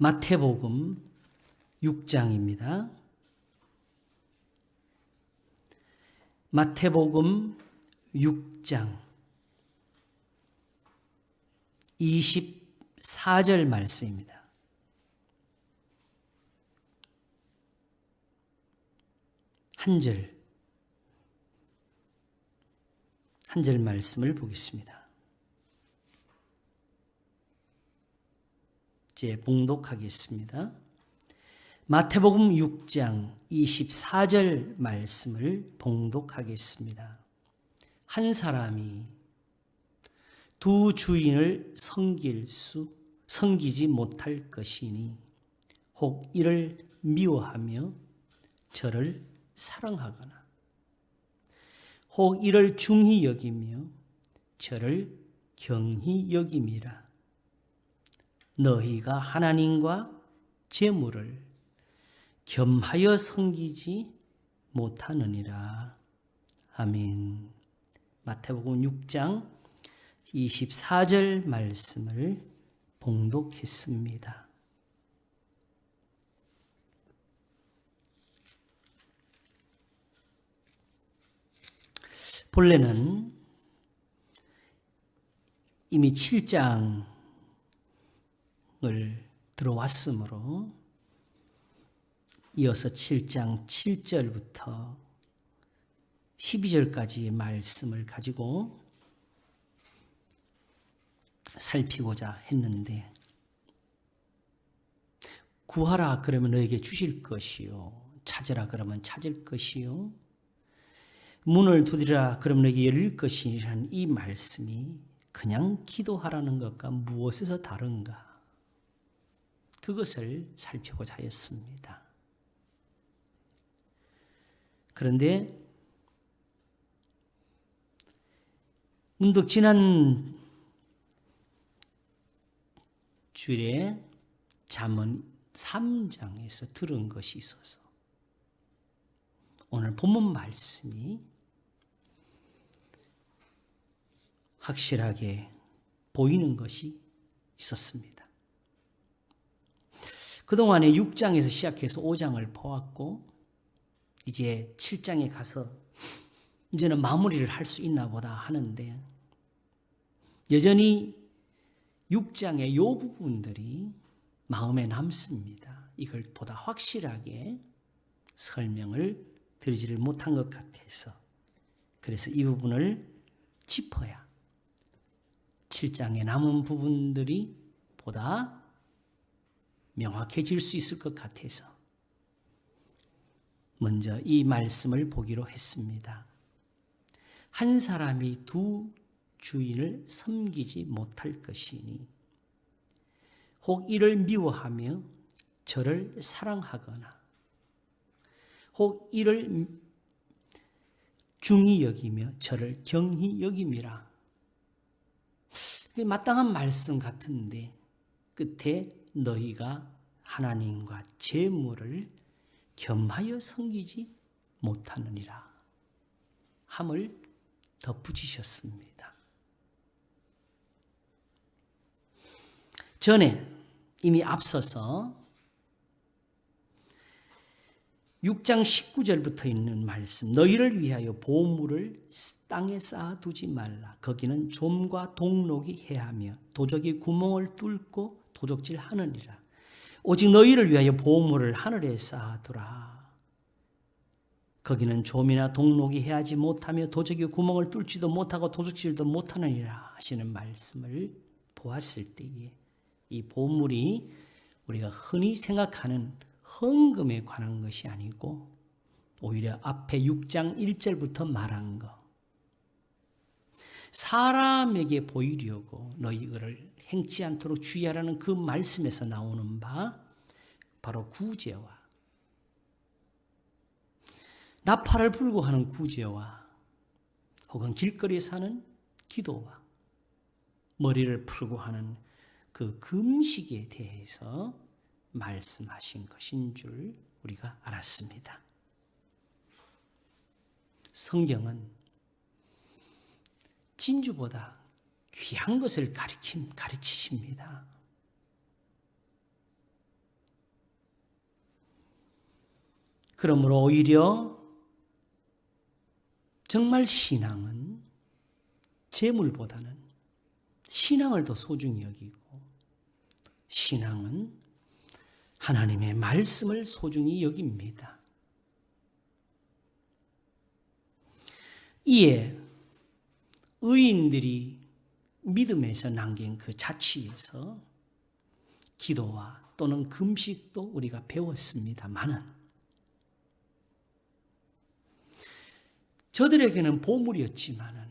마태복음 6장입니다. 마태복음 6장 24절 말씀입니다. 한 절 말씀을 보겠습니다. 이제 봉독하겠습니다. 마태복음 6장 24절 말씀을 봉독하겠습니다. 한 사람이 두 주인을 섬기지 못할 것이니 혹 이를 미워하며 저를 사랑하거나 혹 이를 중히 여기며 저를 경히 여김이라. 너희가 하나님과 재물을 겸하여 섬기지 못하느니라. 아멘. 마태복음 6장 24절 말씀을 봉독했습니다. 본래는 이미 7장을 들어왔으므로 이어서 7장 7절부터 12절까지의 말씀을 가지고 살피고자 했는데, 구하라 그러면 너에게 주실 것이요, 찾으라 그러면 찾을 것이요, 문을 두드리라 그러면 너에게 열릴 것이라는 이 말씀이 그냥 기도하라는 것과 무엇에서 다른가, 그것을 살피고자 하였습니다. 그런데 문득 지난 주일에 잠언 3장에서 들은 것이 있어서 오늘 본문 말씀이 확실하게 보이는 것이 있었습니다. 그동안에 6장에서 시작해서 5장을 보았고 이제 7장에 가서 이제는 마무리를 할 수 있나 보다 하는데, 여전히 6장의 이 부분들이 마음에 남습니다. 이걸 보다 확실하게 설명을 드리지를 못한 것 같아서, 그래서 이 부분을 짚어야 7장에 남은 부분들이 보다 명확해질 수 있을 것 같아서 먼저 이 말씀을 보기로 했습니다. 한 사람이 두 주인을 섬기지 못할 것이니 혹 이를 미워하며 저를 사랑하거나 혹 이를 중히 여기며 저를 경히 여김이라. 마땅한 말씀 같은데 끝에 너희가 하나님과 재물을 겸하여 섬기지 못하느니라 함을 덧붙이셨습니다. 전에 이미 앞서서 6장 19절부터 있는 말씀, 너희를 위하여 보물을 땅에 쌓아두지 말라. 거기는 좀과 동록이 해하며 도적이 구멍을 뚫고 도적질하느니라. 오직 너희를 위하여 보물을 하늘에 쌓아두라. 거기는 좀이나 동록이 해하지 못하며 도적이 구멍을 뚫지도 못하고 도적질도 못하느니라 하시는 말씀을 보았을 때에 이 보물이 우리가 흔히 생각하는 헌금에 관한 것이 아니고 오히려 앞에 6장 1절부터 말한 것, 사람에게 보이려고 너희를 행치 않도록 주의하라는 그 말씀에서 나오는 바, 바로 구제와 나팔을 불고 하는 구제와 혹은 길거리에 사는 기도와 머리를 풀고 하는 그 금식에 대해서 말씀하신 것인 줄 우리가 알았습니다. 성경은 진주보다 귀한 것을 가르치십니다. 그러므로 오히려 정말 신앙은 재물보다는 신앙을 더 소중히 여기고, 신앙은 하나님의 말씀을 소중히 여깁니다. 이에 의인들이 믿음에서 남긴 그 자취에서 기도와 또는 금식도 우리가 배웠습니다만은, 저들에게는 보물이었지만은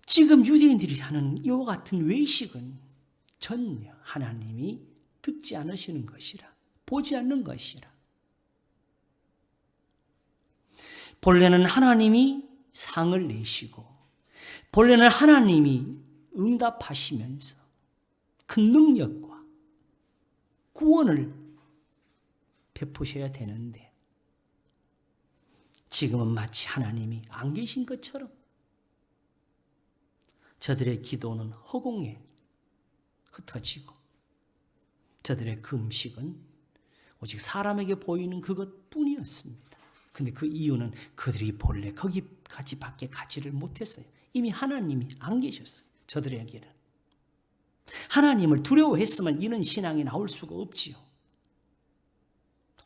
지금 유대인들이 하는 이와 같은 외식은 전혀 하나님이 듣지 않으시는 것이라, 보지 않는 것이라. 본래는 하나님이 상을 내시고, 본래는 하나님이 응답하시면서 큰 능력과 구원을 베푸셔야 되는데, 지금은 마치 하나님이 안 계신 것처럼 저들의 기도는 허공에 흩어지고, 저들의 금식은 오직 사람에게 보이는 그것뿐이었습니다. 근데 그 이유는 그들이 본래 거기까지 밖에 가지를 못했어요. 이미 하나님이 안 계셨어요. 저들에게는. 하나님을 두려워했으면 이런 신앙이 나올 수가 없지요.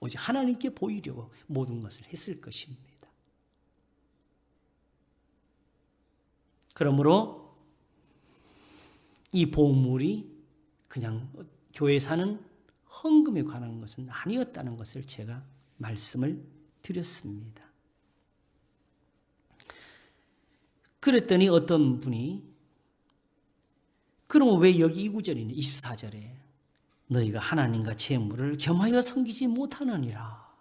오직 하나님께 보이려고 모든 것을 했을 것입니다. 그러므로 이 보물이 그냥 교회 사는 헌금에 관한 것은 아니었다는 것을 제가 말씀을 드렸습니다. 그랬더니 어떤 분이, 그럼 왜 여기 이 구절이냐, 24절에 너희가 하나님과 재물을 겸하여 섬기지 못하느니라.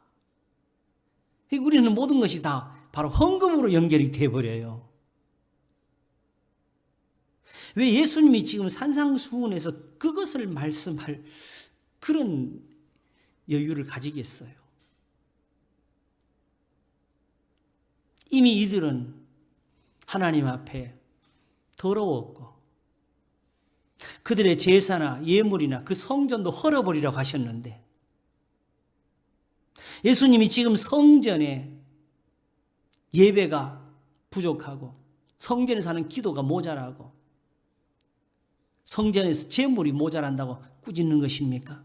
우리는 모든 것이 다 바로 헌금으로 연결이 되어버려요. 왜 예수님이 지금 산상수훈에서 그것을 말씀할 그런 여유를 가지겠어요? 이미 이들은 하나님 앞에 더러웠고, 그들의 제사나 예물이나 그 성전도 헐어버리라고 하셨는데, 예수님이 지금 성전에 예배가 부족하고 성전에서 하는 기도가 모자라고 성전에서 제물이 모자란다고 꾸짖는 것입니까?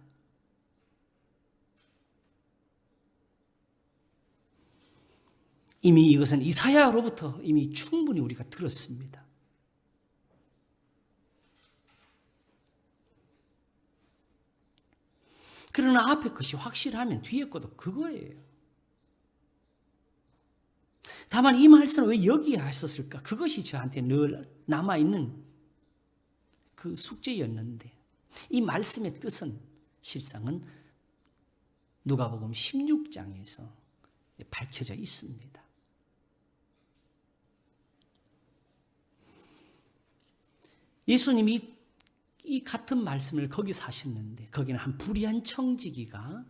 이미 이것은 이사야로부터 이미 충분히 우리가 들었습니다. 그러나 앞에 것이 확실하면 뒤에 것도 그거예요. 다만 이 말씀을 왜 여기에 하셨을까? 그것이 저한테 늘 남아있는 그 숙제였는데, 이 말씀의 뜻은 실상은 누가복음 16장에서 밝혀져 있습니다. 예수님이 이 같은 말씀을 거기서 하셨는데, 거기는 한 불의한 청지기가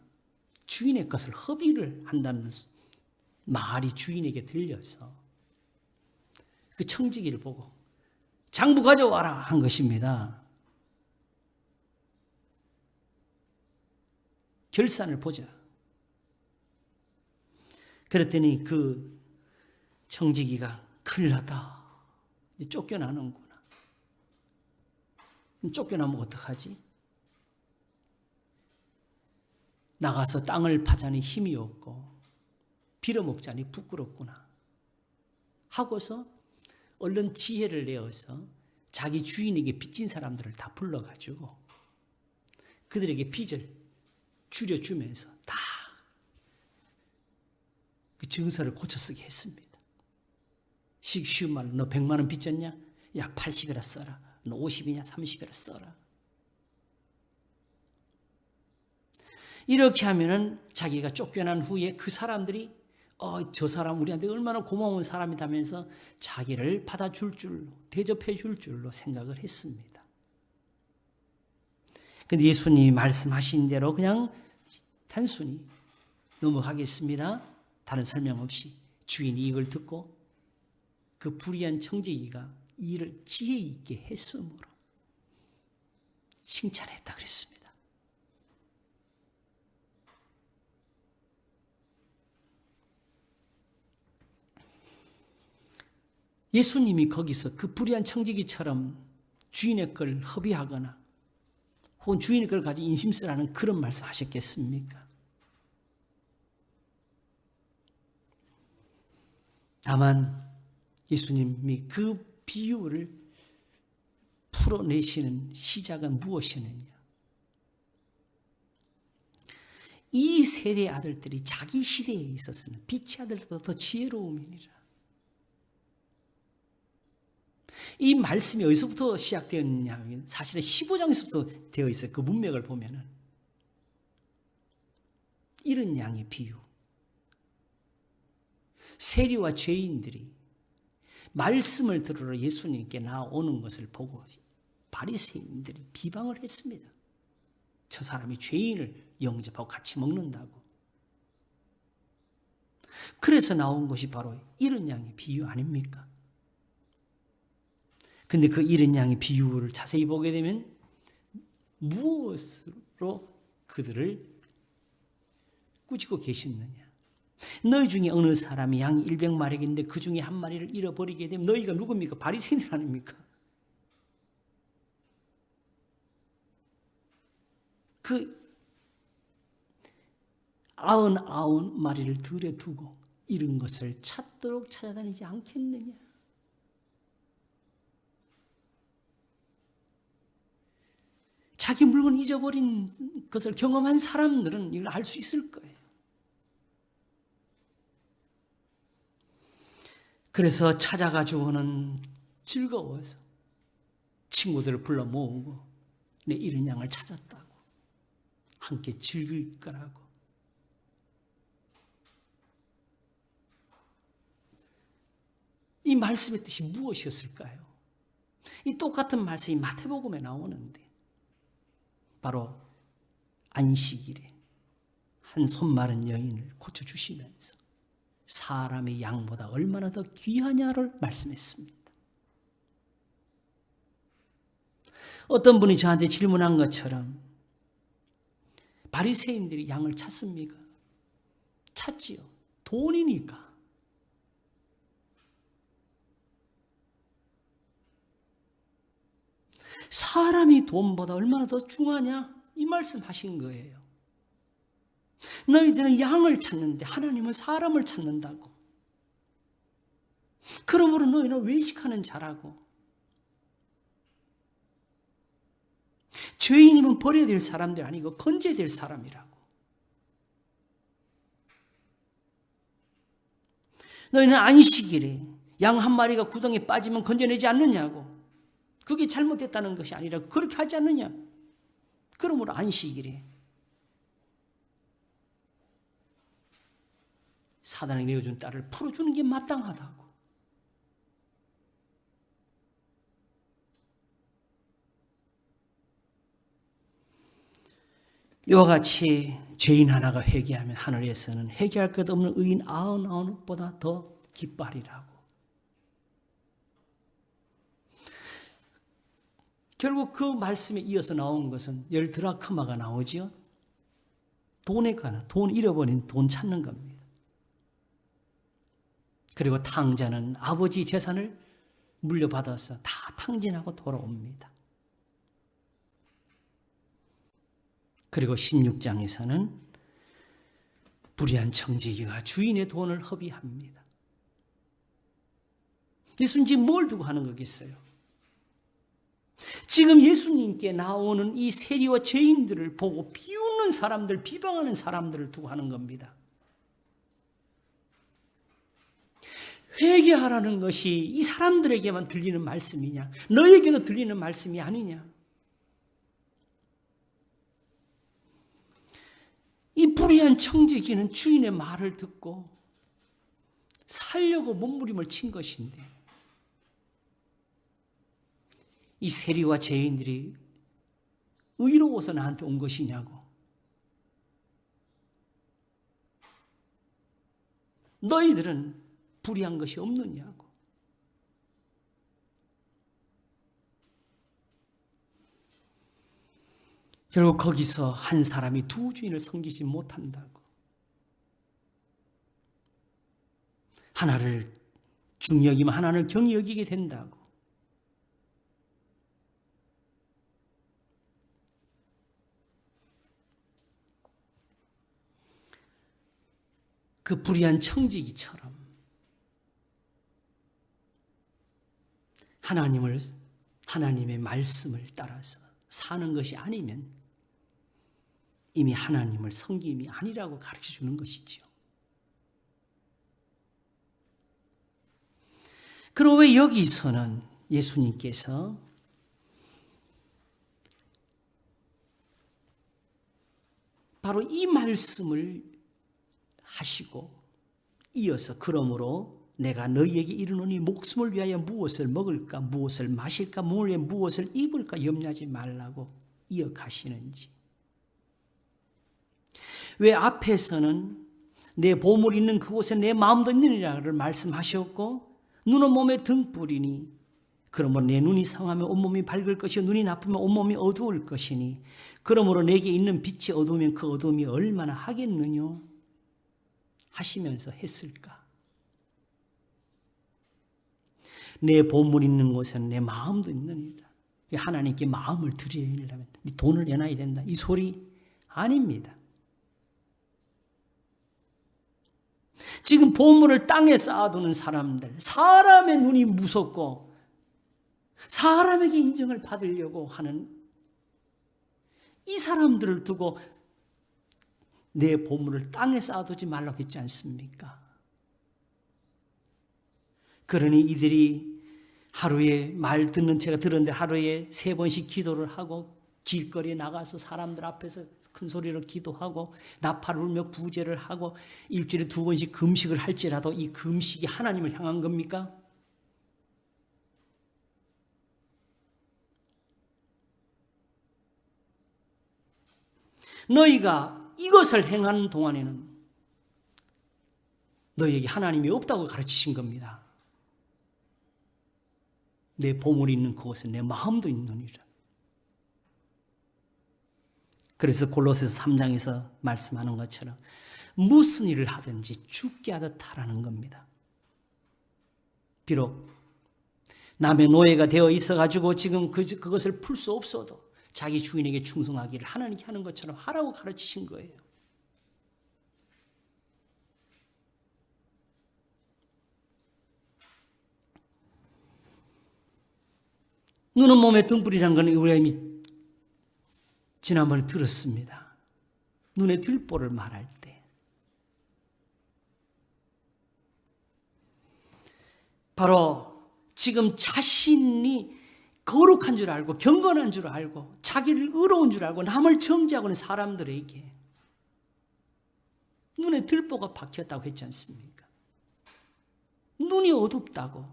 주인의 것을 허비를 한다는 말이 주인에게 들려서 그 청지기를 보고 장부 가져와라 한 것입니다. 결산을 보자. 그랬더니 그 청지기가 큰일 났다, 쫓겨나는구나. 쫓겨나면 어떡하지? 나가서 땅을 파자니 힘이 없고 빌어먹자니 부끄럽구나 하고서 얼른 지혜를 내어서 자기 주인에게 빚진 사람들을 다 불러가지고 그들에게 빚을 줄여주면서 다 그 증서를 고쳐쓰게 했습니다. 쉬운 말로, 너 100만 원 빚졌냐? 야, 80이라 써라. 너 50이냐? 30이라 써라. 이렇게 하면은 자기가 쫓겨난 후에 그 사람들이 저 사람 우리한테 얼마나 고마운 사람이다면서 자기를 받아줄 줄로, 대접해 줄 줄로 생각을 했습니다. 근데 예수님이 말씀하신 대로 그냥 단순히 넘어가겠습니다. 다른 설명 없이 주인이 이걸 듣고 그 불의한 청지기가 이 일을 지혜 있게 했으므로 칭찬했다 그랬습니다. 예수님이 거기서 그 불의한 청지기처럼 주인의 걸 허비하거나 혹은 주인의 걸 가지고 인심쓰라는 그런 말씀 하셨겠습니까? 다만 예수님이 그 비유를 풀어내시는 시작은 무엇이느냐? 이 세대의 아들들이 자기 시대에 있어서는 빛의 아들보다 더 지혜로움이니라. 이 말씀이 어디서부터 시작되었느냐 하면 사실은 15장에서부터 되어 있어요. 그 문맥을 보면은 이런 양의 비유. 세리와 죄인들이 말씀을 들으러 예수님께 나오는 것을 보고 바리새인들이 비방을 했습니다. 저 사람이 죄인을 영접하고 같이 먹는다고. 그래서 나온 것이 바로 이런 양의 비유 아닙니까? 근데 그 이런 양의 비유를 자세히 보게 되면 무엇으로 그들을 꾸짖고 계셨느냐? 너희 중에 어느 사람이 양이 100마리인데 그 중에 한 마리를 잃어버리게 되면 너희가 누굽니까? 바리새인들 아닙니까? 그 99마리를 들에 두고 잃은 것을 찾도록 찾아다니지 않겠느냐? 자기 물건 잊어버린 것을 경험한 사람들은 이걸 알 수 있을 거예요. 그래서 찾아가지고는 즐거워서 친구들을 불러 모으고 내 잃은 양을 찾았다고 함께 즐길 거라고. 이 말씀의 뜻이 무엇이었을까요? 이 똑같은 말씀이 마태복음에 나오는데 바로 안식일에 한 손마른 여인을 고쳐주시면서 사람의 양보다 얼마나 더 귀하냐를 말씀했습니다. 어떤 분이 저한테 질문한 것처럼 바리새인들이 양을 찾습니까? 찾지요. 돈이니까. 사람이 돈보다 얼마나 더 중하냐? 이 말씀 하신 거예요. 너희들은 양을 찾는데 하나님은 사람을 찾는다고. 그러므로 너희는 외식하는 자라고. 죄인이면 버려야 될 사람들 아니고 건져야 될 사람이라고. 너희는 안식일에 양 한 마리가 구덩이에 빠지면 건져내지 않느냐고. 그게 잘못됐다는 것이 아니라 그렇게 하지 않느냐. 그러므로 안식일에 사단이 내어준 딸을 풀어주는 게 마땅하다고. 이와 같이 죄인 하나가 회개하면 하늘에서는 회개할 것 없는 의인 99보다 더 기뻐하리라고. 결국 그 말씀에 이어서 나온 것은 열 드라크마가 나오지요. 돈에 관한, 돈 잃어버린 돈 찾는 겁니다. 그리고 탕자는 아버지 재산을 물려받아서 다 탕진하고 돌아옵니다. 그리고 16장에서는 불의한 청지기가 주인의 돈을 허비합니다. 예수님 지금 뭘 두고 하는 거겠어요? 지금 예수님께 나오는 이 세리와 죄인들을 보고 비웃는 사람들, 비방하는 사람들을 두고 하는 겁니다. 회개하라는 것이 이 사람들에게만 들리는 말씀이냐? 너에게도 들리는 말씀이 아니냐? 이 불의한 청지기는 주인의 말을 듣고 살려고 몸부림을 친 것인데 이 세리와 죄인들이 의로워서 나한테 온 것이냐고. 너희들은 불의한 것이 없느냐고. 결국 거기서 한 사람이 두 주인을 섬기지 못한다고. 하나를 중히 여기면 하나님을 경히 여기게 된다고. 그 불의한 청지기처럼 하나님의 말씀을 따라서 사는 것이 아니면 이미 하나님을 섬김이 아니라고 가르쳐 주는 것이지요. 그리고 왜 여기서는 예수님께서 바로 이 말씀을 하시고 이어서 그러므로 내가 너희에게 이르노니 목숨을 위하여 무엇을 먹을까 무엇을 마실까 몸을 위해 무엇을 입을까 염려하지 말라고 이어가시는지. 왜 앞에서는 내 보물 있는 그곳에 내 마음도 있느니라를 말씀하셨고 눈은 몸에 등불이니 그러므로 내 눈이 상하면 온몸이 밝을 것이요 눈이 나쁘면 온몸이 어두울 것이니 그러므로 내게 있는 빛이 어두우면 그 어두움이 얼마나 하겠느냐 하시면서 했을까. 내 보물 있는 곳에는 내 마음도 있느니라. 하나님께 마음을 드리려면 돈을 내놔야 된다. 이 소리 아닙니다. 지금 보물을 땅에 쌓아두는 사람들, 사람의 눈이 무섭고 사람에게 인정을 받으려고 하는 이 사람들을 두고 내 보물을 땅에 쌓아두지 말라고 했지 않습니까? 그러니 이들이 하루에 말 듣는 제가 들었는데 하루에 3번씩 기도를 하고 길거리에 나가서 사람들 앞에서 큰 소리로 기도하고 나팔을 울며 부제를 하고 일주일에 2번씩 금식을 할지라도 이 금식이 하나님을 향한 겁니까? 너희가 이것을 행하는 동안에는 너희에게 하나님이 없다고 가르치신 겁니다. 내 보물이 있는 그곳에 내 마음도 있느니라. 그래서 골로새서 3장에서 말씀하는 것처럼 무슨 일을 하든지 죽게 하듯 하라는 겁니다. 비록 남의 노예가 되어 있어가지고 지금 그것을 풀 수 없어도 자기 주인에게 충성하기를 하나님께 하는 것처럼 하라고 가르치신 거예요. 눈은 몸에 등불이라는 건 우리가 이미 지난번에 들었습니다. 눈에 들보를 말할 때 바로 지금 자신이 거룩한 줄 알고 경건한 줄 알고 자기를 의로운 줄 알고 남을 정죄하고 있는 사람들에게 눈에 들보가 박혔다고 했지 않습니까? 눈이 어둡다고.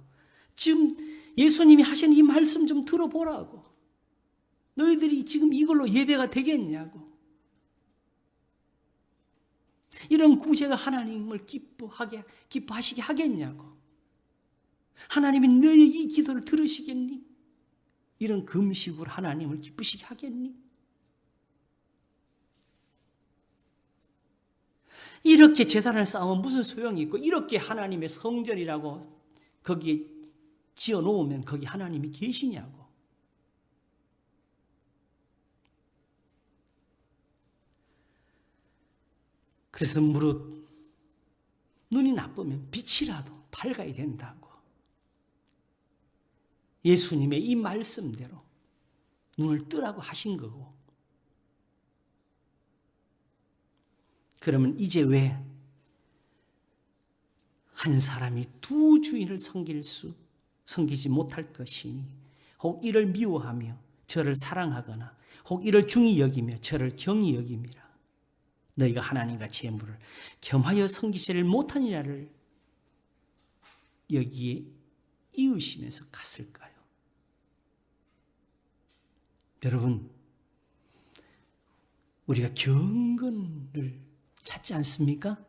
지금 예수님이 하신 이 말씀 좀 들어보라고. 너희들이 지금 이걸로 예배가 되겠냐고. 이런 구제가 하나님을 기뻐하시게 하겠냐고. 하나님이 너희 이 기도를 들으시겠니? 이런 금식으로 하나님을 기쁘시게 하겠니? 이렇게 제단을 쌓으면 무슨 소용이 있고 이렇게 하나님의 성전이라고 거기에 지어놓으면 거기 하나님이 계시냐고. 그래서 무릇 눈이 나쁘면 빛이라도 밝아야 된다고. 예수님의 이 말씀대로 눈을 뜨라고 하신 거고. 그러면 이제 왜 한 사람이 두 주인을 섬기지 못할 것이니 혹 이를 미워하며 저를 사랑하거나 혹 이를 중히 여기며 저를 경히 여김이라. 너희가 하나님과 재물을 겸하여 섬기지를 못하니라를 여기에 이으시면서 갔을까요? 여러분, 우리가 경건을 찾지 않습니까?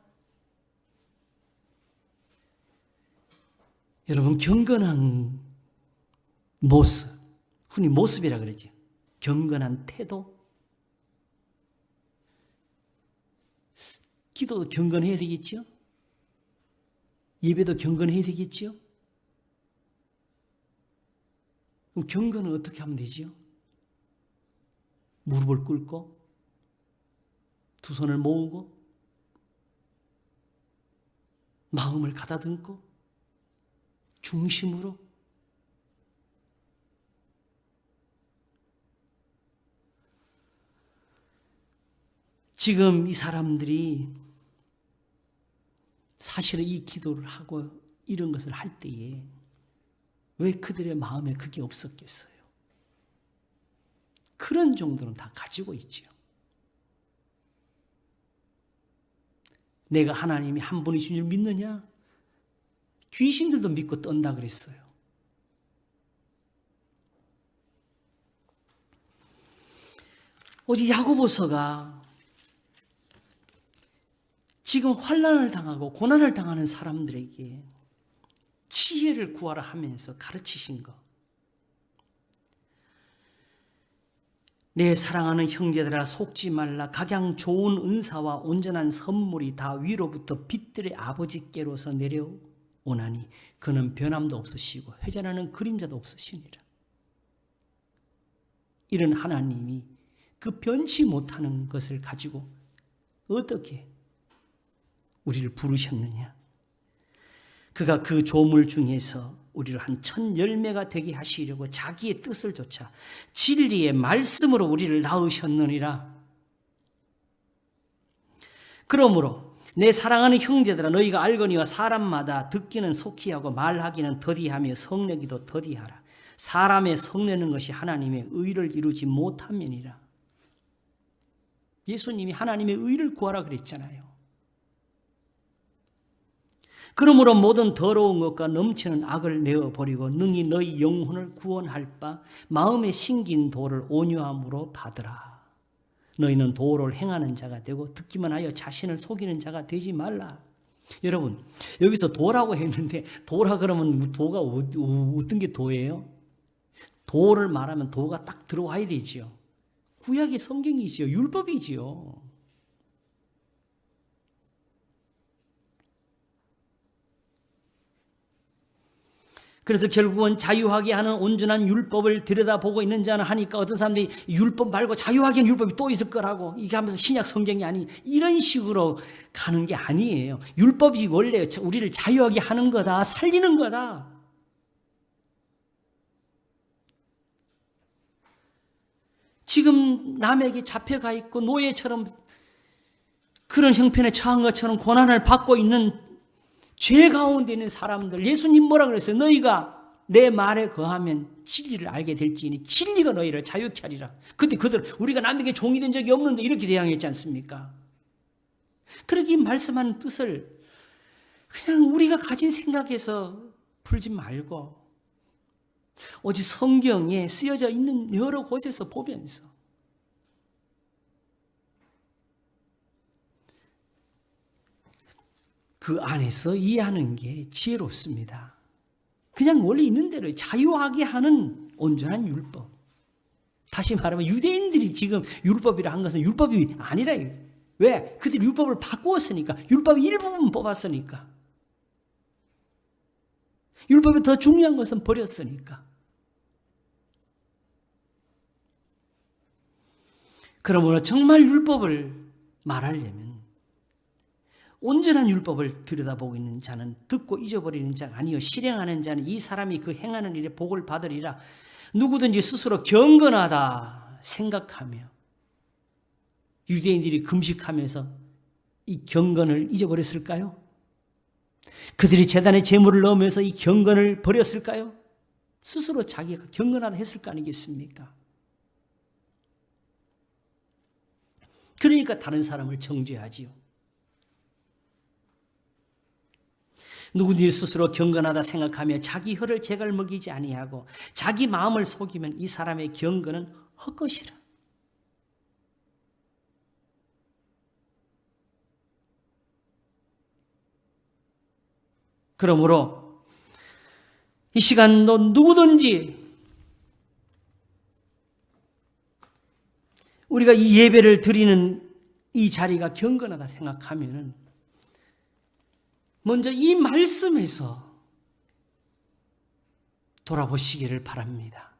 여러분, 경건한 모습, 흔히 모습이라 그러죠. 경건한 태도. 기도도 경건해야 되겠죠? 예배도 경건해야 되겠죠? 그럼 경건은 어떻게 하면 되지요? 무릎을 꿇고 두 손을 모으고 마음을 가다듬고 중심으로 지금 이 사람들이 사실은 이 기도를 하고 이런 것을 할 때에 왜 그들의 마음에 그게 없었겠어요? 그런 정도는 다 가지고 있지요. 내가 하나님이 한 분이신 줄 믿느냐? 귀신들도 믿고 떤다 그랬어요. 오직 야고보서가 지금 환난을 당하고 고난을 당하는 사람들에게 지혜를 구하라 하면서 가르치신 것. 내 사랑하는 형제들아 속지 말라. 각양 좋은 은사와 온전한 선물이 다 위로부터 빛들의 아버지께로서 내려오나니 그는 변함도 없으시고 회전하는 그림자도 없으시니라. 이런 하나님이 그 변치 못하는 것을 가지고 어떻게 우리를 부르셨느냐? 그가 그 조물 중에서 우리를 한 1000열매가 되게 하시려고 자기의 뜻을 좇아 진리의 말씀으로 우리를 낳으셨느니라. 그러므로 내 사랑하는 형제들아 너희가 알거니와 사람마다 듣기는 속히 하고 말하기는 더디하며 성내기도 더디하라. 사람의 성내는 것이 하나님의 의를 이루지 못함이니라. 예수님이 하나님의 의를 구하라 그랬잖아요. 그러므로 모든 더러운 것과 넘치는 악을 내어버리고 능히 너희 영혼을 구원할 바 마음에 심긴 도를 온유함으로 받으라. 너희는 도를 행하는 자가 되고 듣기만 하여 자신을 속이는 자가 되지 말라. 여러분 여기서 도라고 했는데 도라 그러면 도가 어떤 게 도예요? 도를 말하면 도가 딱 들어와야 되지요. 구약이 성경이지요. 율법이지요. 그래서 결국은 자유하게 하는 온전한 율법을 들여다보고 있는 자는 하니까 어떤 사람들이 율법 말고 자유하게 하는 율법이 또 있을 거라고 이게 하면서 신약 성경이 아니 이런 식으로 가는 게 아니에요. 율법이 원래 우리를 자유하게 하는 거다. 살리는 거다. 지금 남에게 잡혀가 있고 노예처럼 그런 형편에 처한 것처럼 고난을 받고 있는 죄 가운데 있는 사람들, 예수님 뭐라 그랬어요? 너희가 내 말에 거하면 진리를 알게 될지니 진리가 너희를 자유케 하리라. 근데 그들 우리가 남에게 종이 된 적이 없는데 이렇게 대항했지 않습니까? 그렇게 말씀하는 뜻을 그냥 우리가 가진 생각에서 풀지 말고 오직 성경에 쓰여져 있는 여러 곳에서 보면서 그 안에서 이해하는 게 지혜롭습니다. 그냥 원래 있는 대로 자유하게 하는 온전한 율법. 다시 말하면 유대인들이 지금 율법이라 한 것은 율법이 아니라 왜? 그들이 율법을 바꾸었으니까. 율법 일부분 뽑았으니까. 율법이 더 중요한 것은 버렸으니까. 그러므로 정말 율법을 말하려면 온전한 율법을 들여다보고 있는 자는 듣고 잊어버리는 자가 아니요 실행하는 자는 이 사람이 그 행하는 일에 복을 받으리라. 누구든지 스스로 경건하다 생각하며 유대인들이 금식하면서 이 경건을 잊어버렸을까요? 그들이 제단에 제물을 넣으면서 이 경건을 버렸을까요? 스스로 자기가 경건하다 했을 거 아니겠습니까? 그러니까 다른 사람을 정죄하지요. 누구든지 스스로 경건하다 생각하며 자기 혀를 재갈 먹이지 아니하고 자기 마음을 속이면 이 사람의 경건은 헛것이라. 그러므로 이 시간도 누구든지 우리가 이 예배를 드리는 이 자리가 경건하다 생각하면은 먼저 이 말씀에서 돌아보시기를 바랍니다.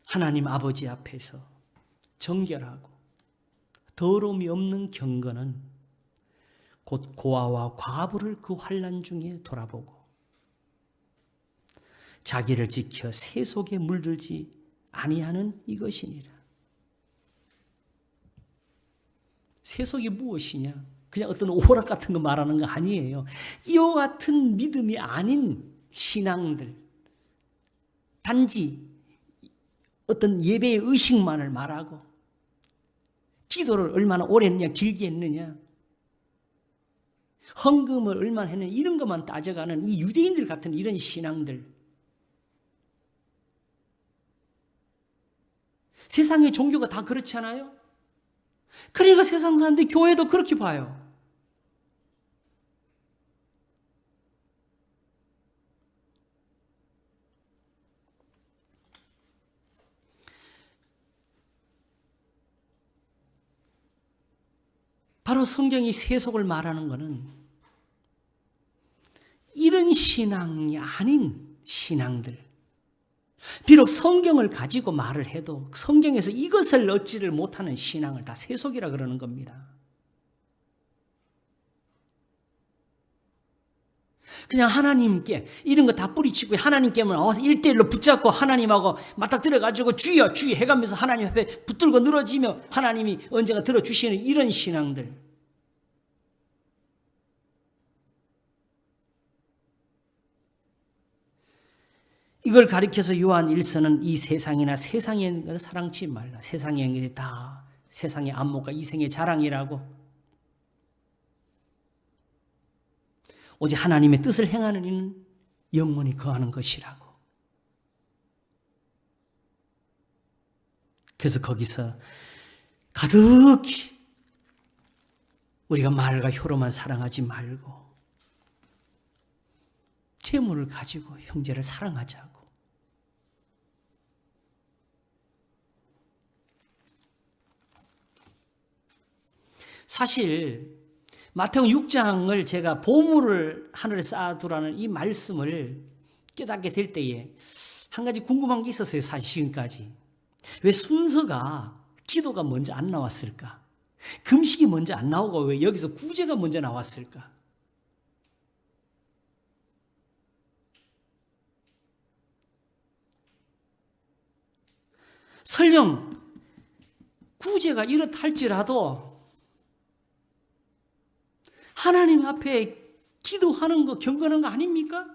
하나님 아버지 앞에서 정결하고 더러움이 없는 경건은 곧 고아와 과부를 그 환난 중에 돌아보고 자기를 지켜 새 속에 물들지 아니하는 이것이니라. 새 속이 무엇이냐? 그냥 어떤 오락 같은 거 말하는 거 아니에요. 이와 같은 믿음이 아닌 신앙들, 단지 어떤 예배의 의식만을 말하고 기도를 얼마나 오래 했느냐, 길게 했느냐, 헌금을 얼마나 했느냐, 이런 것만 따져가는 이 유대인들 같은 이런 신앙들. 세상의 종교가 다 그렇지 않아요? 그러니까 세상 사람들이 교회도 그렇게 봐요. 바로 성경이 세속을 말하는 것은 이런 신앙이 아닌 신앙들, 비록 성경을 가지고 말을 해도 성경에서 이것을 얻지를 못하는 신앙을 다 세속이라 그러는 겁니다. 그냥 하나님께 이런 거 다 뿌리치고 하나님께만 와서 1대1로 붙잡고 하나님하고 맞닥뜨려가지고 주여 주여 해가면서 하나님 앞에 붙들고 늘어지며 하나님이 언젠가 들어주시는 이런 신앙들. 이걸 가리켜서 요한 1서는 이 세상이나 세상에 있는 것을 사랑치 말라. 세상에 있는 것이 다 세상의 안목과 이생의 자랑이라고. 오직 하나님의 뜻을 행하는 이는 영원히 거하는 것이라고. 그래서 거기서 가득히 우리가 말과 혀로만 사랑하지 말고 재물을 가지고 형제를 사랑하자고. 사실 마태복음 6장을 제가 보물을 하늘에 쌓아두라는 이 말씀을 깨닫게 될 때에 한 가지 궁금한 게 있었어요. 사실 지금까지. 왜 순서가 기도가 먼저 안 나왔을까? 금식이 먼저 안 나오고 왜 여기서 구제가 먼저 나왔을까? 설령 구제가 이렇다 할지라도 하나님 앞에 기도하는 거 경건한 거 아닙니까?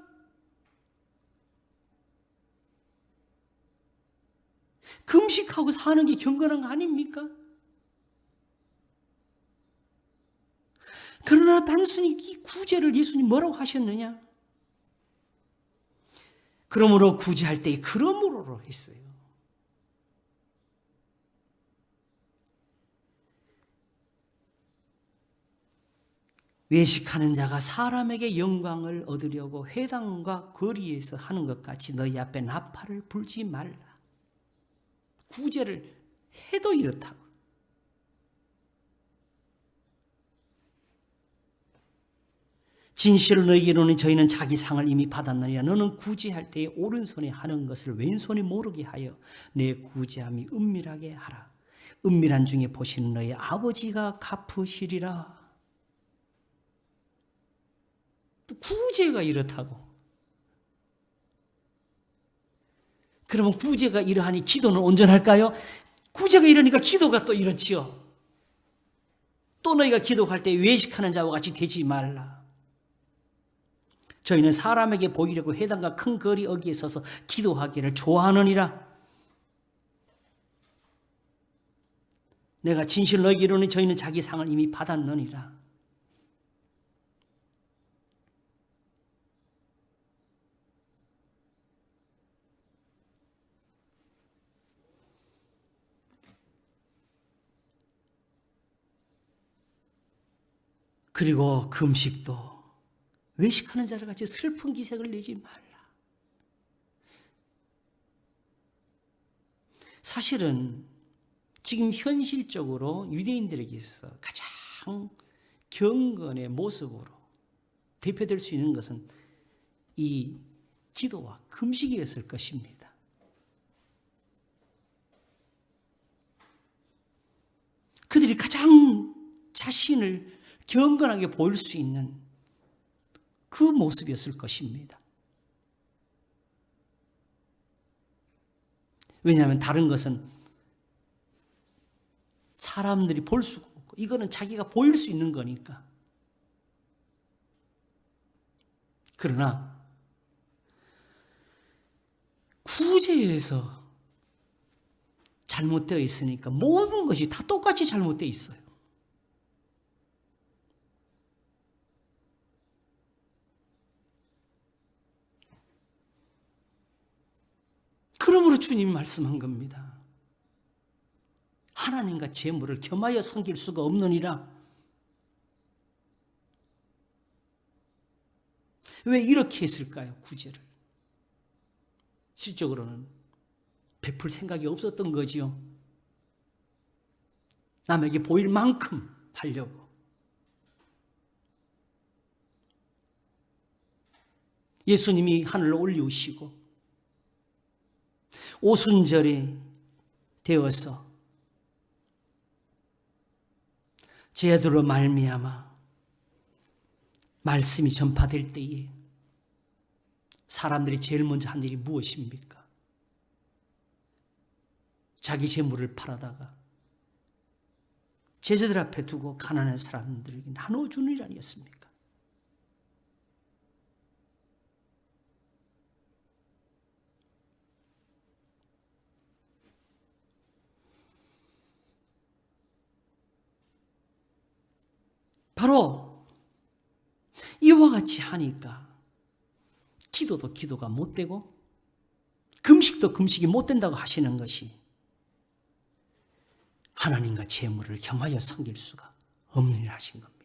금식하고 사는 게 경건한 거 아닙니까? 그러나 단순히 이 구제를 예수님 뭐라고 하셨느냐? 그러므로 구제할 때 그러므로로 했어요. 외식하는 자가 사람에게 영광을 얻으려고 회당과 거리에서 하는 것 같이 너희 앞에 나팔을 불지 말라. 구제를 해도 이렇다고. 진실을 너희에게 이르노니 저희는 자기 상을 이미 받았느니라. 너는 구제할 때에 오른손에 하는 것을 왼손이 모르게 하여 내 구제함이 은밀하게 하라. 은밀한 중에 보시는 너희 아버지가 갚으시리라. 구제가 이렇다고. 그러면 구제가 이러하니 기도는 온전할까요? 구제가 이러니까 기도가 또 이렇지요. 또 너희가 기도할 때 외식하는 자와 같이 되지 말라. 저희는 사람에게 보이려고 회당과 큰 거리 어귀에 서서 기도하기를 좋아하느니라. 내가 진실 너희에게 이르노니 저희는 자기 상을 이미 받았느니라. 그리고 금식도 외식하는 자를 같이 슬픈 기색을 내지 말라. 사실은 지금 현실적으로 유대인들에게 있어서 가장 경건의 모습으로 대표될 수 있는 것은 이 기도와 금식이었을 것입니다. 그들이 가장 자신을 경건하게 보일 수 있는 그 모습이었을 것입니다. 왜냐하면 다른 것은 사람들이 볼 수가 없고 이거는 자기가 보일 수 있는 거니까. 그러나 구제에서 잘못되어 있으니까 모든 것이 다 똑같이 잘못되어 있어요. 그러므로 주님이 말씀한 겁니다. 하나님과 재물을 겸하여 섬길 수가 없느니라. 왜 이렇게 했을까요? 구제를. 실적으로는 베풀 생각이 없었던 거지요. 남에게 보일 만큼 하려고. 예수님이 하늘로 올리우시고 오순절에 되어서 제자들로 말미암아 말씀이 전파될 때에 사람들이 제일 먼저 한 일이 무엇입니까? 자기 재물을 팔아다가 제자들 앞에 두고 가난한 사람들에게 나눠주는 일 아니었습니까? 바로 이와 같이 하니까 기도도 기도가 못 되고 금식도 금식이 못 된다고 하시는 것이 하나님과 재물을 겸하여 섬길 수가 없는 일 하신 겁니다.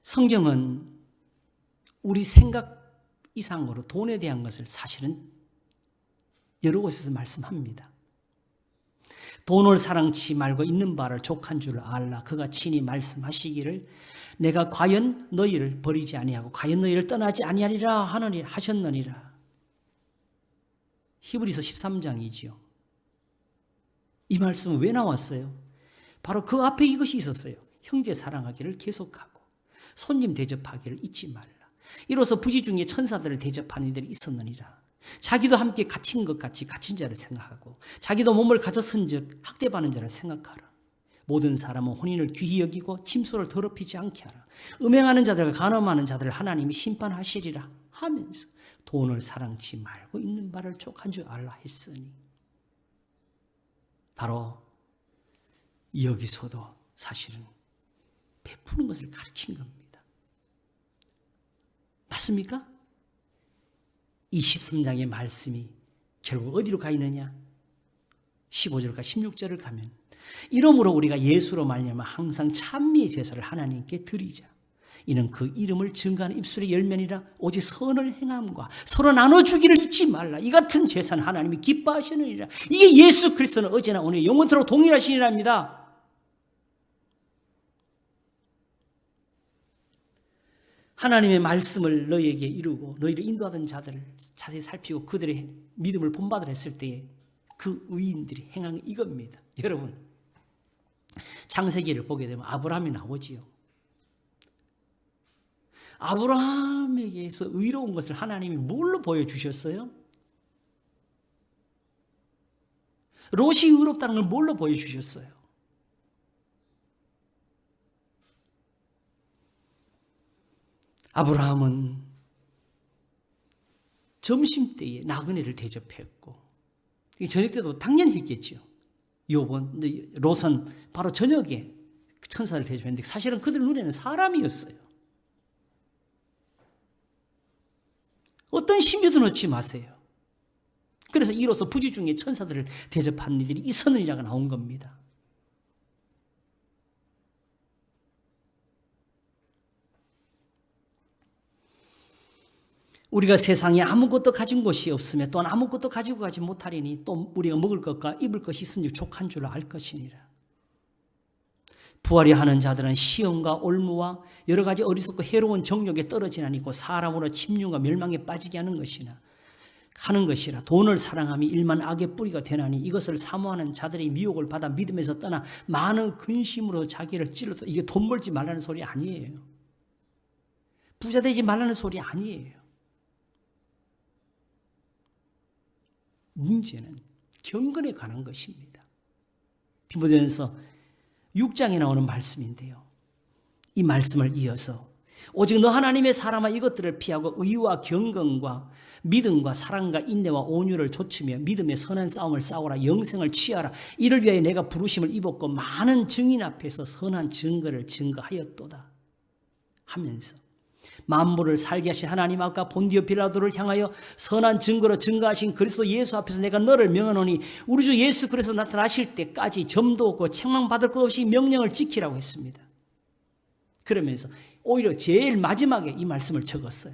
성경은 우리 생각 이상으로 돈에 대한 것을 사실은 여러 곳에서 말씀합니다. 돈을 사랑치 말고 있는 바를 족한 줄 알라. 그가 친히 말씀하시기를 내가 과연 너희를 버리지 아니하고 과연 너희를 떠나지 아니하리라 하셨느니라. 히브리서 13장이지요. 이 말씀은 왜 나왔어요? 바로 그 앞에 이것이 있었어요. 형제 사랑하기를 계속하고 손님 대접하기를 잊지 말라. 이로써 부지 중에 천사들을 대접하는 이들이 있었느니라. 자기도 함께 갇힌 것 같이 갇힌 자를 생각하고 자기도 몸을 가졌은즉 학대받는 자를 생각하라. 모든 사람은 혼인을 귀히 여기고 침소를 더럽히지 않게 하라. 음행하는 자들과 간음하는 자들을 하나님이 심판하시리라 하면서 돈을 사랑치 말고 있는 바를 족한 줄 알라 했으니 바로 여기서도 사실은 베푸는 것을 가르친 겁니다. 맞습니까? 이 13장의 말씀이 결국 어디로 가 있느냐? 15절과 16절을 가면 이러므로 우리가 예수로 말미암아 항상 찬미의 제사를 하나님께 드리자. 이는 그 이름을 증거하는 입술의 열매니라. 오직 선을 행함과 서로 나눠주기를 잊지 말라. 이 같은 제사는 하나님이 기뻐하시느니라. 이게 예수 그리스도는 어제나 오늘 영원토록 동일하신 이랍니다. 하나님의 말씀을 너희에게 이루고 너희를 인도하던 자들을 자세히 살피고 그들의 믿음을 본받으라 했을 때에 그 의인들이 행한 게 이겁니다. 여러분, 창세기를 보게 되면 아브라함이 나오지요. 아브라함에게서 의로운 것을 하나님이 뭘로 보여주셨어요? 롯이 의롭다는 걸 뭘로 보여주셨어요? 아브라함은 점심때에 나그네를 대접했고 저녁 때도 당연히 했겠죠. 롯은 바로 저녁에 천사를 대접했는데 사실은 그들 눈에는 사람이었어요. 어떤 심려도 넣지 마세요. 그래서 이로써 부지 중에 천사들을 대접하는 이들이 있었느니라가 나온 겁니다. 우리가 세상에 아무것도 가진 것이 없으며 또한 아무것도 가지고 가지 못하리니 또 우리가 먹을 것과 입을 것이 있으니 족한 줄 알 것이니라. 부활이 하는 자들은 시험과 올무와 여러 가지 어리석고 해로운 정욕에 떨어지는 아니고 사람으로 침륜과 멸망에 빠지게 하는 것이나 하는 것이라. 돈을 사랑함이 일만 악의 뿌리가 되나니 이것을 사모하는 자들이 미혹을 받아 믿음에서 떠나 많은 근심으로 자기를 찔러도, 이게 돈 벌지 말라는 소리 아니에요. 부자 되지 말라는 소리 아니에요. 문제는 경건에 관한 것입니다. 디모데전서 6장에 나오는 말씀인데요. 이 말씀을 이어서 오직 너 하나님의 사람아 이것들을 피하고 의와 경건과 믿음과 사랑과 인내와 온유를 좇으며 믿음의 선한 싸움을 싸우라. 영생을 취하라. 이를 위하여 내가 부르심을 입었고 많은 증인 앞에서 선한 증거를 증거하였도다 하면서 만물을 살게 하신 하나님 아까 본디오 빌라도를 향하여 선한 증거로 증거하신 그리스도 예수 앞에서 내가 너를 명하노니 우리 주 예수 그리스도 나타나실 때까지 점도 없고 책망받을 것 없이 명령을 지키라고 했습니다. 그러면서 오히려 제일 마지막에 이 말씀을 적었어요.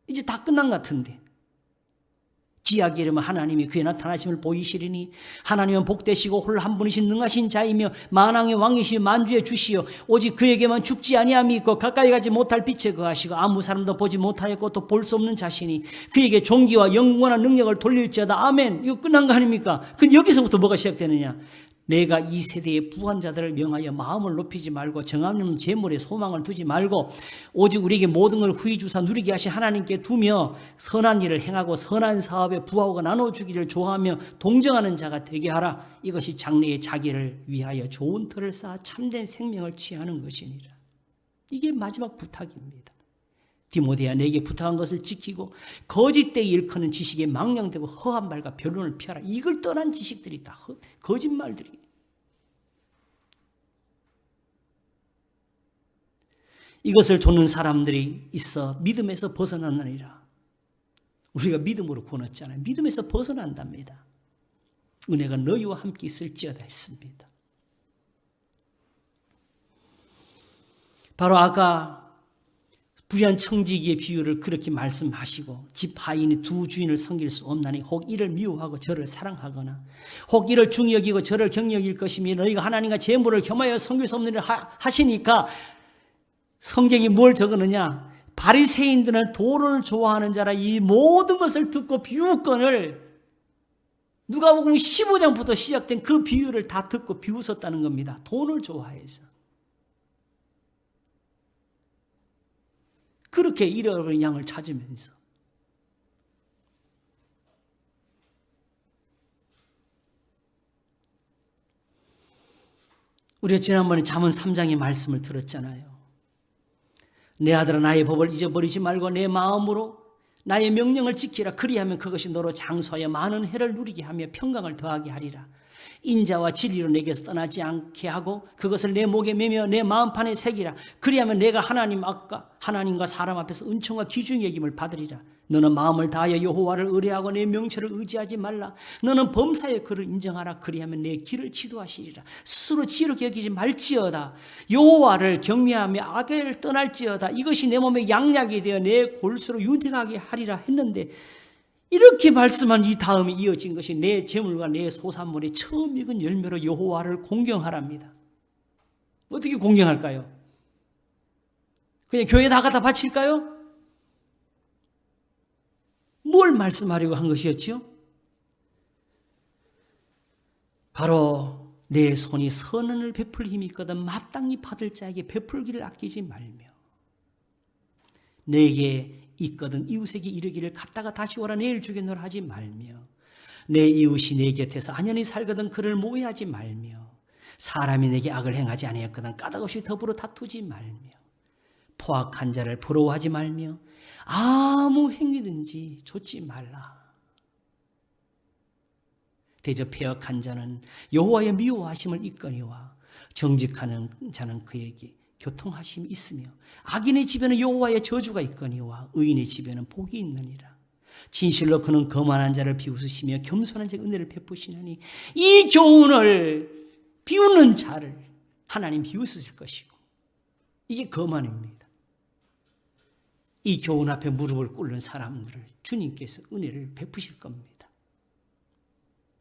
이제 다 끝난 것 같은데 기약이 이르면 하나님이 그의 나타나심을 보이시리니 하나님은 복되시고 홀 한 분이신 능하신 자이며 만왕의 왕이시며 만주의 주시요 오직 그에게만 죽지 아니함이 있고 가까이 가지 못할 빛에 거하시고 아무 사람도 보지 못하였고 또 볼 수 없는 자신이 그에게 존귀와 영원한 능력을 돌릴지어다. 아멘. 이거 끝난 거 아닙니까? 근데 여기서부터 뭐가 시작되느냐? 내가 이 세대의 부한자들을 명하여 마음을 높이지 말고 정함없는 재물에 소망을 두지 말고 오직 우리에게 모든 걸 후히 주사 누리게 하신 하나님께 두며 선한 일을 행하고 선한 사업에 부하고 나눠주기를 좋아하며 동정하는 자가 되게 하라. 이것이 장래의 자기를 위하여 좋은 터를 쌓아 참된 생명을 취하는 것이니라. 이게 마지막 부탁입니다. 디모데야 내게 부탁한 것을 지키고 거짓되이 일컫는 지식에 망령되고 허한 말과 변론을 피하라. 이걸 떠난 지식들이 다 거짓말들이. 이것을 좇는 사람들이 있어 믿음에서 벗어나느니라. 우리가 믿음으로 구원했잖아요. 믿음에서 벗어난답니다. 은혜가 너희와 함께 있을지어다 했습니다. 바로 아까 불의한 청지기의 비유를 그렇게 말씀하시고 집 하인이 두 주인을 섬길 수 없나니 혹 이를 미워하고 저를 사랑하거나 혹 이를 중히 여기고 저를 경히 여길 것이며 너희가 하나님과 재물을 겸하여 섬길 수 없느니라 하시니까 성경이 뭘 적었느냐? 바리새인들은 돈을 좋아하는 자라 이 모든 것을 듣고 비웃건을 누가복음 15장부터 시작된 그 비유를 다 듣고 비웃었다는 겁니다. 돈을 좋아해서. 그렇게 잃어버린 양을 찾으면서 우리가 지난번에 잠언 3장의 말씀을 들었잖아요. 내 아들아 나의 법을 잊어버리지 말고 내 마음으로 나의 명령을 지키라. 그리하면 그것이 너로 장수하여 많은 해를 누리게 하며 평강을 더하게 하리라. 인자와 진리로 내게서 떠나지 않게 하고 그것을 내 목에 매며 내 마음판에 새기라. 그리하면 내가 하나님과 사람 앞에서 은총과 귀중히 여김을 받으리라. 너는 마음을 다하여 여호와를 의뢰하고 내 명철을 의지하지 말라. 너는 범사의 그를 인정하라. 그리하면 내 길을 지도하시리라. 스스로 지혜롭게 여기지 말지어다. 여호와를 경외하며 악을 떠날지어다. 이것이 내 몸에 양약이 되어 내 골수로 윤택하게 하리라 했는데 이렇게 말씀한 이 다음에 이어진 것이 내 재물과 내 소산물이 처음 익은 열매로 여호와를 공경하랍니다. 어떻게 공경할까요? 그냥 교회에 다 갖다 바칠까요? 뭘 말씀하려고 한 것이었죠? 바로 내 손이 선언을 베풀 힘이 있거든 마땅히 받을 자에게 베풀기를 아끼지 말며 내게 있거든 이웃에게 이르기를 갔다가 다시 오라 내일 주겠노라 하지 말며 내 이웃이 내 곁에서 안연히 살거든 그를 모해하지 말며 사람이 내게 악을 행하지 아니했거든 까닭없이 더불어 다투지 말며 포악한 자를 부러워하지 말며 아무 행위든지 좇지 말라. 대저 패역한 자는 여호와의 미워하심을 입거니와 정직하는 자는 그에게 교통하심이 있으며 악인의 집에는 여호와의 저주가 있거니와 의인의 집에는 복이 있느니라. 진실로 그는 거만한 자를 비웃으시며 겸손한 자에게 은혜를 베푸시나니 이 교훈을 비웃는 자를 하나님 비웃으실 것이고 이게 거만입니다. 이 교훈 앞에 무릎을 꿇는 사람들을 주님께서 은혜를 베푸실 겁니다.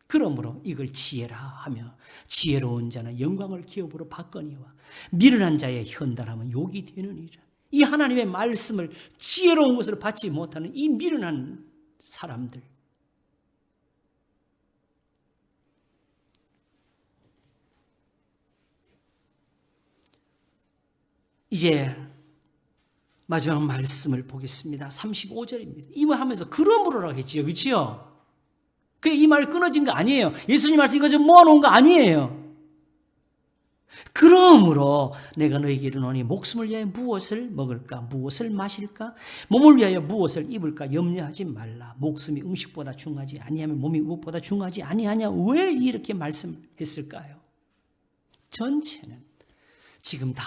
그러므로 이걸 지혜라 하며 지혜로운 자는 영광을 기업으로 받거니와 미련한 자의 현달함은 욕이 되느니라. 이 하나님의 말씀을 지혜로운 것으로 받지 못하는 이 미련한 사람들, 이제 마지막 말씀을 보겠습니다. 35절입니다. 이 말 하면서 그러므로라고 했지요. 그렇지요? 이 말 끊어진 거 아니에요. 예수님 말씀 이거 좀 모아놓은 거 아니에요. 그러므로 내가 너에게 이르노니 목숨을 위하여 무엇을 먹을까 무엇을 마실까 몸을 위하여 무엇을 입을까 염려하지 말라. 목숨이 음식보다 중하지 아니하면 몸이 의복보다 중하지 아니하냐. 왜 이렇게 말씀했을까요? 전체는 지금 다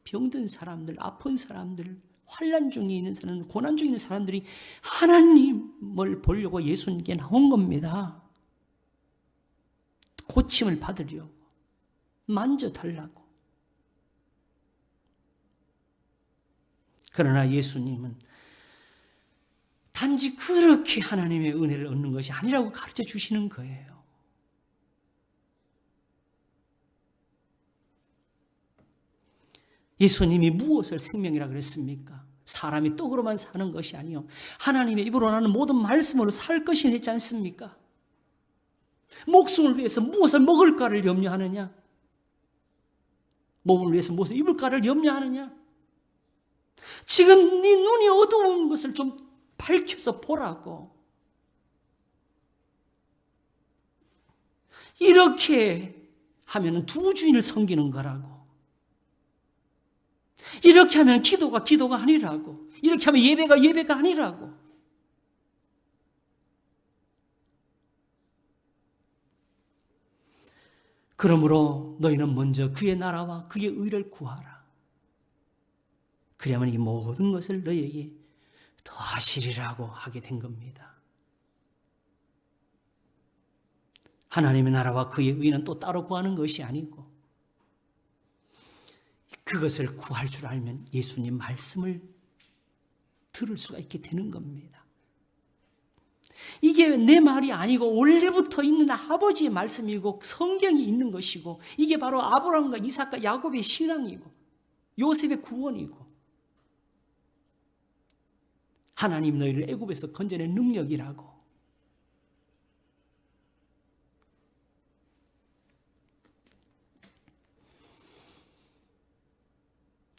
병든 사람들, 아픈 사람들, 환난 중에 있는 사람, 고난 중에 있는 사람들이 하나님을 보려고 예수님께 나온 겁니다. 고침을 받으려고, 만져달라고. 그러나 예수님은 단지 그렇게 하나님의 은혜를 얻는 것이 아니라고 가르쳐 주시는 거예요. 예수님이 무엇을 생명이라 그랬습니까? 사람이 떡으로만 사는 것이 아니요 하나님의 입으로 나는 모든 말씀으로 살 것이 했지 않습니까? 목숨을 위해서 무엇을 먹을까를 염려하느냐? 몸을 위해서 무엇을 입을까를 염려하느냐? 지금 네 눈이 어두운 것을 좀 밝혀서 보라고. 이렇게 하면 두 주인을 섬기는 거라고. 이렇게 하면 기도가 아니라고. 이렇게 하면 예배가 아니라고. 그러므로 너희는 먼저 그의 나라와 그의 의를 구하라. 그래야만 이 모든 것을 너희에게 더하시리라고 하게 된 겁니다. 하나님의 나라와 그의 의는 또 따로 구하는 것이 아니고 그것을 구할 줄 알면 예수님 말씀을 들을 수가 있게 되는 겁니다. 이게 내 말이 아니고 원래부터 있는 아버지의 말씀이고 성경이 있는 것이고 이게 바로 아브라함과 이삭과 야곱의 신앙이고 요셉의 구원이고 하나님 너희를 애굽에서 건져낸 능력이라고.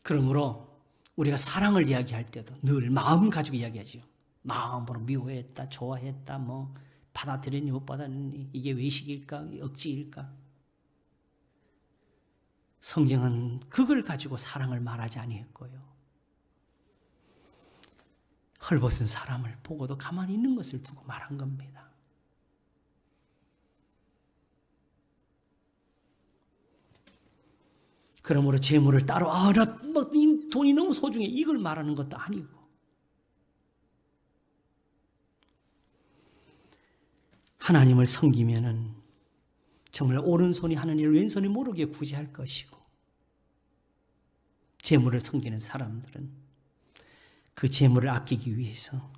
그러므로 우리가 사랑을 이야기할 때도 늘 마음 가지고 이야기하죠. 마음으로 미워했다, 좋아했다, 받아들이니 못 받아들이니 이게 외식일까, 억지일까? 성경은 그걸 가지고 사랑을 말하지 아니했고요. 헐벗은 사람을 보고도 가만히 있는 것을 두고 말한 겁니다. 그러므로 재물을 따로 이 돈이 너무 소중해 이걸 말하는 것도 아니고 하나님을 섬기면은 정말 오른손이 하는 일을 왼손이 모르게 구제할 것이고 재물을 섬기는 사람들은 그 재물을 아끼기 위해서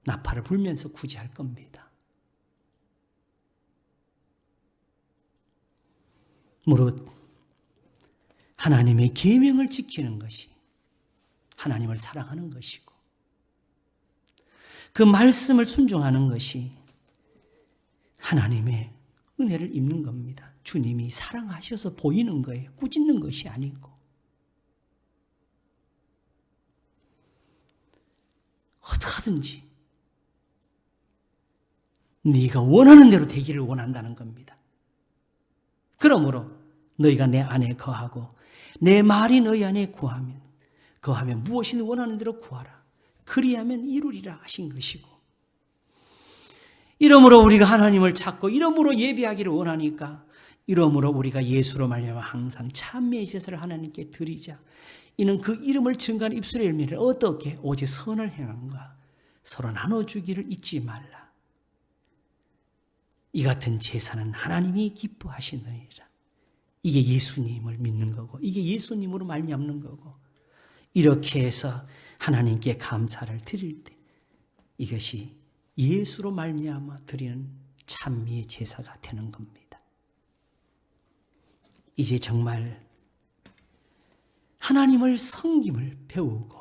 나팔을 불면서 구제할 겁니다. 무릇 하나님의 계명을 지키는 것이 하나님을 사랑하는 것이고 그 말씀을 순종하는 것이 하나님의 은혜를 입는 겁니다. 주님이 사랑하셔서 보이는 거예요. 꾸짖는 것이 아니고. 어떡하든지 네가 원하는 대로 되기를 원한다는 겁니다. 그러므로 너희가 내 안에 거하고 내 말이 너희 안에 거하면 무엇이든 원하는 대로 구하라. 그리하면 이루리라 하신 것이고 이러므로 우리가 하나님을 찾고 이러므로 예배하기를 원하니까 이러므로 우리가 예수로 말미암아 항상 찬미의 제사를 하나님께 드리자. 이는 그 이름을 증거하는 입술의 열매를 어떻게 오직 선을 행함과 서로 나눠주기를 잊지 말라. 이 같은 제사는 하나님이 기뻐하시느니라. 이게 예수님을 믿는 거고 이게 예수님으로 말미암는 거고 이렇게 해서 하나님께 감사를 드릴 때 이것이 예수로 말미암아 드리는 찬미의 제사가 되는 겁니다. 이제 정말 하나님을 섬김을 배우고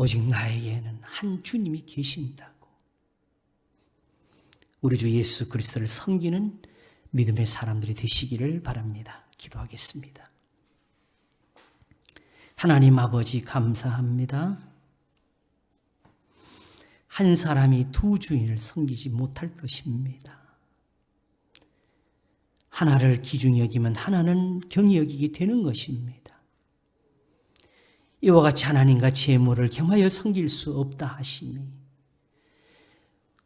오직 나에게는 한 주님이 계신다고. 우리 주 예수 그리스도를 섬기는 믿음의 사람들이 되시기를 바랍니다. 기도하겠습니다. 하나님 아버지 감사합니다. 한 사람이 두 주인을 섬기지 못할 것입니다. 하나를 귀중히 여기면 하나는 경히 여기게 되는 것입니다. 이와 같이 하나님과 재물을 겸하여 섬길 수 없다 하시니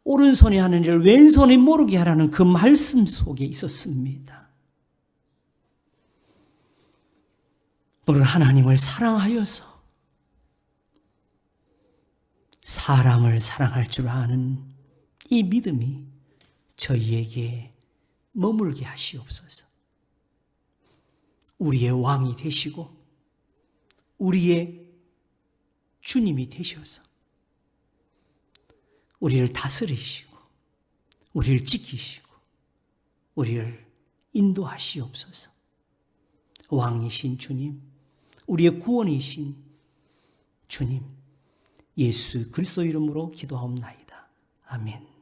오른손에 하는 일을 왼손에 모르게 하라는 그 말씀 속에 있었습니다. 오늘 하나님을 사랑하여서 사람을 사랑할 줄 아는 이 믿음이 저희에게 머물게 하시옵소서. 우리의 왕이 되시고 우리의 주님이 되셔서 우리를 다스리시고 우리를 지키시고 우리를 인도하시옵소서. 왕이신 주님, 우리의 구원이신 주님, 예수 그리스도 이름으로 기도하옵나이다. 아멘.